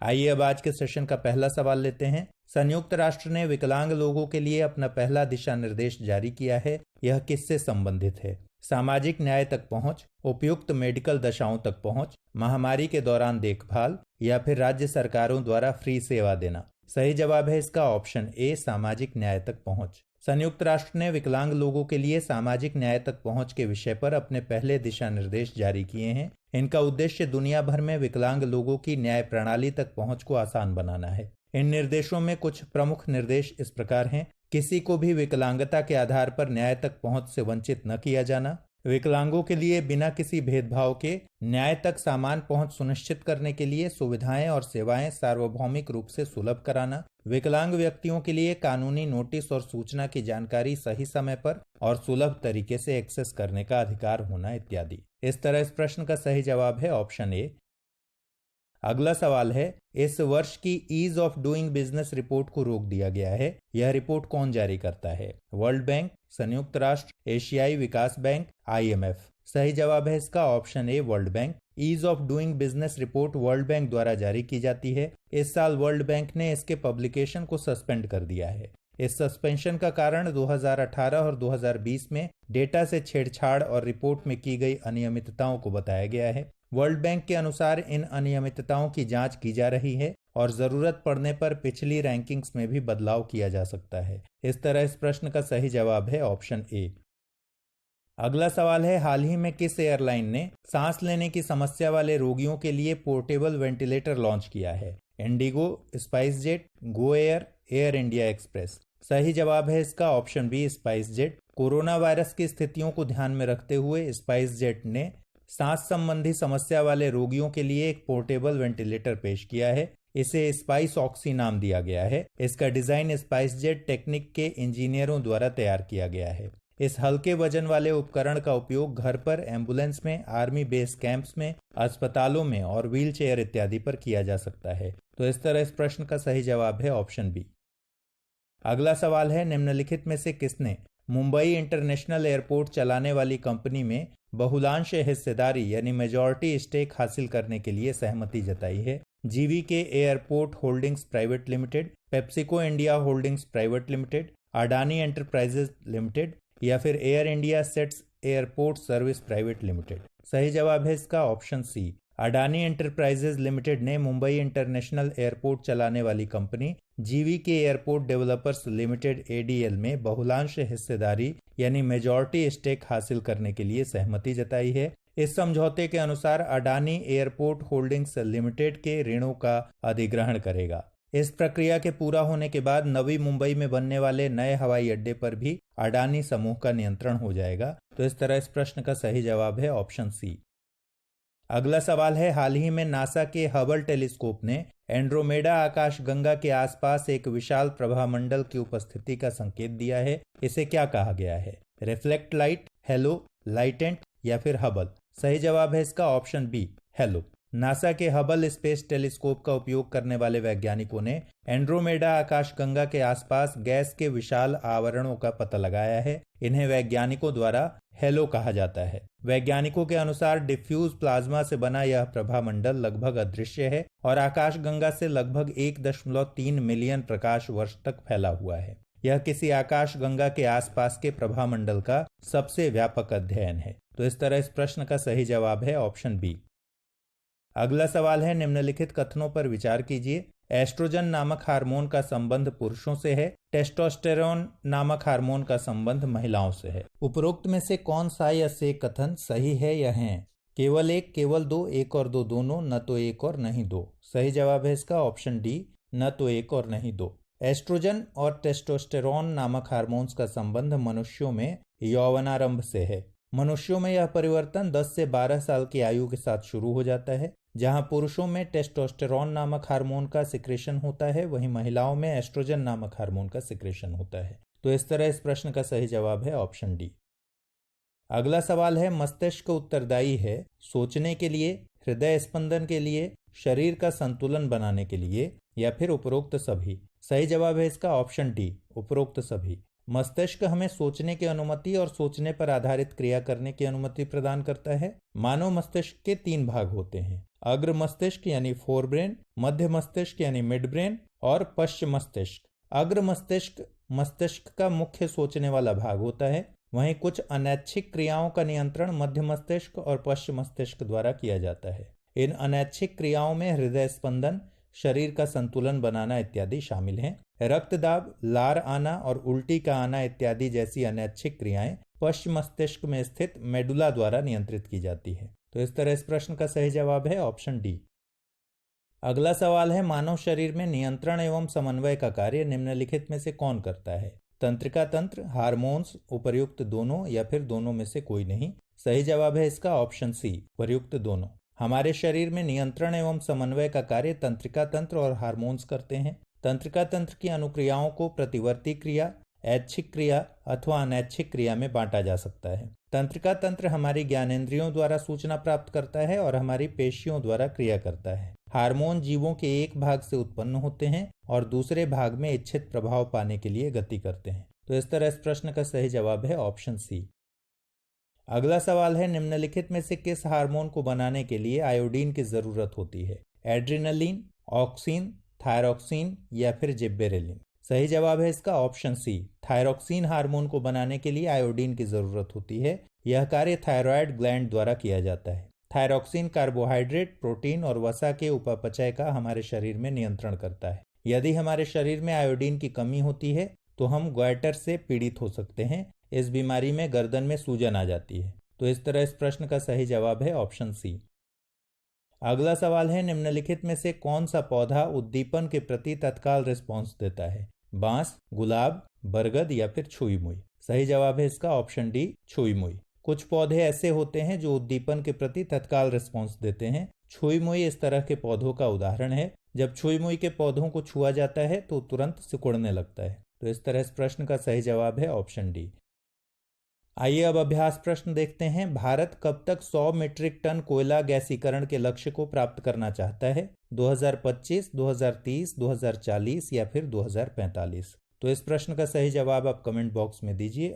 आइए अब आज के सेशन का पहला सवाल लेते हैं। संयुक्त राष्ट्र ने विकलांग लोगों के लिए अपना पहला दिशा निर्देश जारी किया है। यह किससे संबंधित है? सामाजिक न्याय तक पहुंच, उपयुक्त मेडिकल दशाओं तक पहुंच, महामारी के दौरान देखभाल या फिर राज्य सरकारों द्वारा फ्री सेवा देना। सही जवाब है इसका ऑप्शन ए, सामाजिक न्याय तक पहुंच। संयुक्त राष्ट्र ने विकलांग लोगों के लिए सामाजिक न्याय तक पहुंच के विषय पर अपने पहले दिशा निर्देश जारी किए हैं। इनका उद्देश्य दुनिया भर में विकलांग लोगों की न्याय प्रणाली तक पहुंच को आसान बनाना है। इन निर्देशों में कुछ प्रमुख निर्देश इस प्रकार हैं। किसी को भी विकलांगता के आधार पर न्याय तक पहुंच से वंचित न किया जाना। विकलांगों के लिए बिना किसी भेदभाव के न्याय तक समान पहुंच सुनिश्चित करने के लिए सुविधाएं और सेवाएं सार्वभौमिक रूप से सुलभ कराना। विकलांग व्यक्तियों के लिए कानूनी नोटिस और सूचना की जानकारी सही समय पर और सुलभ तरीके से एक्सेस करने का अधिकार होना इत्यादि। इस तरह इस प्रश्न का सही जवाब है ऑप्शन ए। अगला सवाल है, इस वर्ष की ease of doing business report को रोक दिया गया है। यह रिपोर्ट कौन जारी करता है? वर्ल्ड बैंक, संयुक्त राष्ट्र, एशियाई विकास बैंक, IMF। सही जवाब है इसका option A, World Bank. Ease of doing business report World Bank द्वारा जारी की जाती है। इस साल वर्ल्ड बैंक ने इसके पब्लिकेशन को सस्पेंड कर दिया है। इस सस्पेंशन का कारण 2018 और 2020 में डेटा से छेड़छाड़ और रिपोर्ट में की गई अनियमितताओं को बताया गया है। वर्ल्ड बैंक के अनुसार इन अनियमितताओं की जांच की जा रही है और जरूरत पड़ने पर पिछली रैंकिंग्स में भी बदलाव किया जा सकता है। इस तरह इस प्रश्न का सही जवाब है ऑप्शन ए। अगला सवाल है, हाल ही में किस एयरलाइन ने सांस लेने की समस्या वाले रोगियों के लिए पोर्टेबल वेंटिलेटर लॉन्च किया है? इंडिगो, स्पाइसजेट, गो एयर, एयर इंडिया एक्सप्रेस। सही जवाब है इसका option B, SpiceJet. Corona virus की स्थितियों को ध्यान में रखते हुए स्पाइसजेट ने सांस संबंधी समस्या वाले रोगियों के लिए एक पोर्टेबल वेंटिलेटर पेश किया है। इसे स्पाइस ऑक्सी नाम दिया गया है। इसका डिजाइन स्पाइसजेट टेक्निक के इंजीनियरों द्वारा तैयार किया गया है। इस हल्के वजन वाले उपकरण का उपयोग घर पर, एम्बुलेंस में, आर्मी बेस कैंप्स में, अस्पतालों में और व्हील चेयर इत्यादि पर किया जा सकता है। तो इस तरह इस प्रश्न का सही जवाब है ऑप्शन बी। अगला सवाल है, निम्नलिखित में से किसने मुंबई इंटरनेशनल एयरपोर्ट चलाने वाली कंपनी में बहुलांश हिस्सेदारी यानी मेजॉरिटी स्टेक हासिल करने के लिए सहमति जताई है? GVK airport holdings private limited, PepsiCo India holdings private limited, Adani enterprises limited या फिर air India SATS airport service private limited. सही जवाब है इसका option C, Adani enterprises limited ने मुंबई इंटरनेशनल एयरपोर्ट चलाने वाली company GVK airport developers limited ADL में बहुलांश हिस्सेदारी यानी मेजॉरिटी स्टेक हासिल करने के लिए सहमति जताई है। इस समझौते के अनुसार अडानी एयरपोर्ट होल्डिंग्स लिमिटेड के ऋणों का अधिग्रहण करेगा। इस प्रक्रिया के पूरा होने के बाद नवी मुंबई में बनने वाले नए हवाई अड्डे पर भी अडानी समूह का नियंत्रण हो जाएगा। तो इस तरह इस प्रश्न का सही जवाब है ऑप्शन सी। अगला सवाल है, हाल ही में नासा के हबल टेलीस्कोप ने एंड्रोमेडा आकाशगंगा के आसपास एक विशाल प्रभामंडल की उपस्थिति का संकेत दिया है। इसे क्या कहा गया है? रिफ्लेक्ट लाइट, हेलो, लाइटेंट या फिर हबल। सही जवाब है इसका ऑप्शन बी, हेलो। नासा के हबल स्पेस टेलीस्कोप का उपयोग करने वाले वैज्ञानिकों ने एंड्रोमेडा आकाशगंगा के आसपास गैस के विशाल आवरणों का पता लगाया है। इन्हें वैज्ञानिकों द्वारा हेलो कहा जाता है। वैज्ञानिकों के अनुसार डिफ्यूज प्लाज्मा से बना यह प्रभामंडल लगभग अदृश्य है और आकाशगंगा से लगभग 1.3 मिलियन प्रकाश वर्ष तक फैला हुआ है। यह किसी आकाशगंगा के आसपास के प्रभामंडल का सबसे व्यापक अध्ययन है। तो इस तरह इस प्रश्न का सही जवाब है ऑप्शन बी। अगला सवाल है, निम्नलिखित कथनों पर विचार कीजिए। एस्ट्रोजन नामक हार्मोन का संबंध पुरुषों से है, टेस्टोस्टेरोन नामक हार्मोन का संबंध महिलाओं से है। उपरोक्त में से कौन सा या से कथन सही है या है? केवल एक, केवल दो, एक और दो दोनों, न तो एक और नहीं दो। सही जवाब है इसका ऑप्शन डी, न तो एक और नहीं दो। एस्ट्रोजन और टेस्टोस्टेरोन नामक हार्मोन्स का संबंध मनुष्यों में यौवनारंभ से है। मनुष्यों में यह परिवर्तन 10 से 12 साल की आयु के साथ शुरू हो जाता है। जहां पुरुषों में टेस्टोस्टेरोन नामक हार्मोन का सिक्रेशन होता है, वहीं महिलाओं में एस्ट्रोजन नामक हार्मोन का सिक्रेशन होता है। तो इस तरह इस प्रश्न का सही जवाब है ऑप्शन डी। अगला सवाल है, मस्तिष्क उत्तरदायी है सोचने के लिए, हृदय स्पंदन के लिए, शरीर का संतुलन बनाने के लिए या फिर उपरोक्त सभी। सही जवाब है इसका ऑप्शन डी, उपरोक्त सभी। मस्तिष्क हमें सोचने की अनुमति और सोचने पर आधारित क्रिया करने की अनुमति प्रदान करता है। मानव मस्तिष्क के 3 भाग होते हैं, अग्र मस्तिष्क यानी फोर ब्रेन, मध्य मस्तिष्क यानी मिड ब्रेन और पश्च मस्तिष्क। अग्र मस्तिष्क मस्तिष्क का मुख्य सोचने वाला भाग होता है, वहीं कुछ अनैच्छिक क्रियाओं का नियंत्रण मध्य मस्तिष्क और पश्च मस्तिष्क द्वारा किया जाता है। इन अनैच्छिक क्रियाओं में हृदय स्पंदन, शरीर का संतुलन बनाना इत्यादि शामिल हैं। रक्तदाब, लार आना और उल्टी का आना इत्यादि जैसी अनैच्छिक क्रियाएं पश्च मस्तिष्क में स्थित मेडुला द्वारा नियंत्रित की जाती है। तो इस तरह इस प्रश्न का सही जवाब है ऑप्शन डी। अगला सवाल है, मानव शरीर में नियंत्रण एवं समन्वय का कार्य निम्नलिखित में से कौन करता है? तंत्रिका तंत्र, हार्मोन्स, उपर्युक्त दोनों या फिर दोनों में से कोई नहीं। सही जवाब है इसका ऑप्शन सी, उपर्युक्त दोनों। हमारे शरीर में नियंत्रण एवं समन्वय का कार्य तंत्रिका तंत्र और हार्मोन्स करते हैं। तंत्रिका तंत्र की अनुक्रियाओं को प्रतिवर्ती क्रिया, ऐच्छिक क्रिया अथवा अनैच्छिक क्रिया में बांटा जा सकता है। तंत्रिका तंत्र हमारी ज्ञानेंद्रियों द्वारा सूचना प्राप्त करता है और हमारी पेशियों द्वारा क्रिया करता है। हार्मोन जीवों के एक भाग से उत्पन्न होते हैं और दूसरे भाग में इच्छित प्रभाव पाने के लिए गति करते हैं। तो इस तरह इस प्रश्न का सही जवाब है ऑप्शन सी। अगला सवाल है, निम्नलिखित में से किस हार्मोन को बनाने के लिए आयोडीन की जरूरत होती है? एड्रिनलिन, ऑक्सिन, थायरॉक्सिन या फिर जिब्बेरेलिन। सही जवाब है इसका ऑप्शन सी, थायरॉक्सिन हार्मोन को बनाने के लिए आयोडीन की जरूरत होती है। यह कार्य थायराइड ग्लैंड द्वारा किया जाता है। थायरॉक्सिन कार्बोहाइड्रेट, प्रोटीन और वसा के उपापचय का हमारे शरीर में नियंत्रण करता है। यदि हमारे शरीर में आयोडीन की कमी होती है तो हम ग्वाइटर से पीड़ित हो सकते हैं। इस बीमारी में गर्दन में सूजन आ जाती है। तो इस तरह इस प्रश्न का सही जवाब है ऑप्शन सी। अगला सवाल है, निम्नलिखित में से कौन सा पौधा उद्दीपन के प्रति तत्काल रिस्पॉन्स देता है? बांस, गुलाब, बरगद या फिर छुई मुई। सही जवाब है इसका ऑप्शन डी, छुई मुई। कुछ पौधे ऐसे होते हैं जो उद्दीपन के प्रति तत्काल रिस्पॉन्स देते हैं। छुई मुई इस तरह के पौधों का उदाहरण है। जब छुई मुई के पौधों को छुआ जाता है तो तुरंत सिकुड़ने लगता है। तो इस तरह इस प्रश्न का सही जवाब है ऑप्शन डी। आइए अब अभ्यास प्रश्न देखते हैं। भारत कब तक 100 मीट्रिक टन कोयला गैसीकरण के लक्ष्य को प्राप्त करना चाहता है? 2025, 2030, 2040 या फिर 2045। तो इस प्रश्न का सही जवाब आप कमेंट बॉक्स में दीजिए।